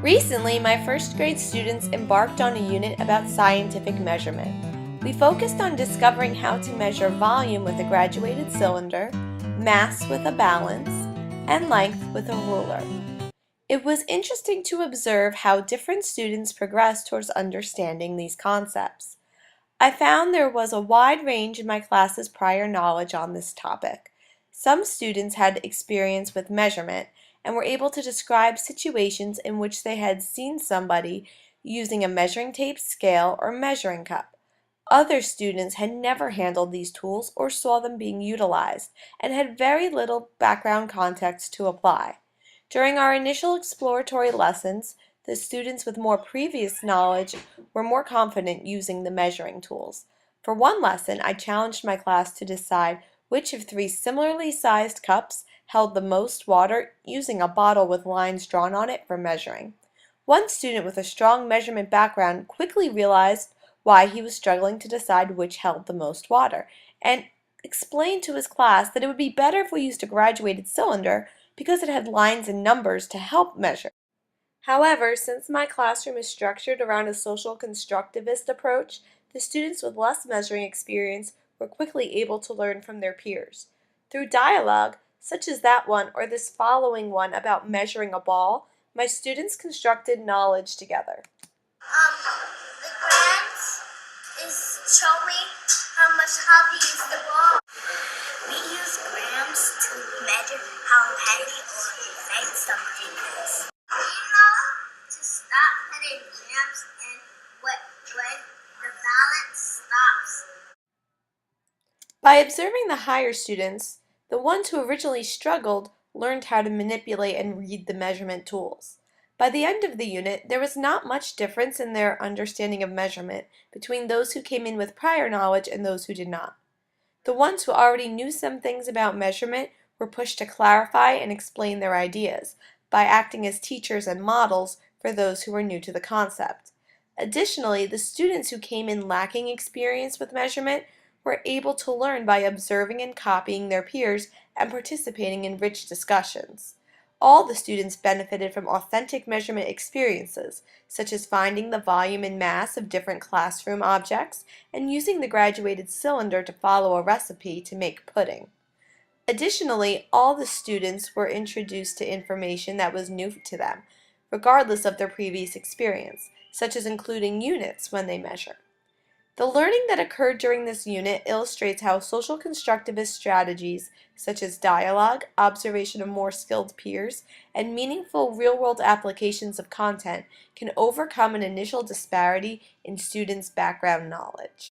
Recently, my first grade students embarked on a unit about scientific measurement. We focused on discovering how to measure volume with a graduated cylinder, mass with a balance, and length with a ruler. It was interesting to observe how different students progressed towards understanding these concepts. I found there was a wide range in my class's prior knowledge on this topic. Some students had experience with measurement and were able to describe situations in which they had seen somebody using a measuring tape, scale, or measuring cup. Other students had never handled these tools or saw them being utilized and had very little background context to apply. During our initial exploratory lessons, the students with more previous knowledge were more confident using the measuring tools. For one lesson, I challenged my class to decide which of three similarly sized cups held the most water using a bottle with lines drawn on it for measuring. One student with a strong measurement background quickly realized why he was struggling to decide which held the most water, and explained to his class that it would be better if we used a graduated cylinder because it had lines and numbers to help measure. However, since my classroom is structured around a social constructivist approach, the students with less measuring experience were quickly able to learn from their peers. Through dialogue, such as that one or this following one about measuring a ball, my students constructed knowledge together. The grams is show me how to use the ball. We use grams to measure how heavy or light something is. Do you know to stop putting grams and when the balance stops? By observing the higher students, the ones who originally struggled learned how to manipulate and read the measurement tools. By the end of the unit, there was not much difference in their understanding of measurement between those who came in with prior knowledge and those who did not. The ones who already knew some things about measurement were pushed to clarify and explain their ideas by acting as teachers and models for those who were new to the concept. Additionally, the students who came in lacking experience with measurement were able to learn by observing and copying their peers and participating in rich discussions. All the students benefited from authentic measurement experiences, such as finding the volume and mass of different classroom objects and using the graduated cylinder to follow a recipe to make pudding. Additionally, all the students were introduced to information that was new to them, regardless of their previous experience, such as including units when they measure. The learning that occurred during this unit illustrates how social constructivist strategies such as dialogue, observation of more skilled peers, and meaningful real-world applications of content can overcome an initial disparity in students' background knowledge.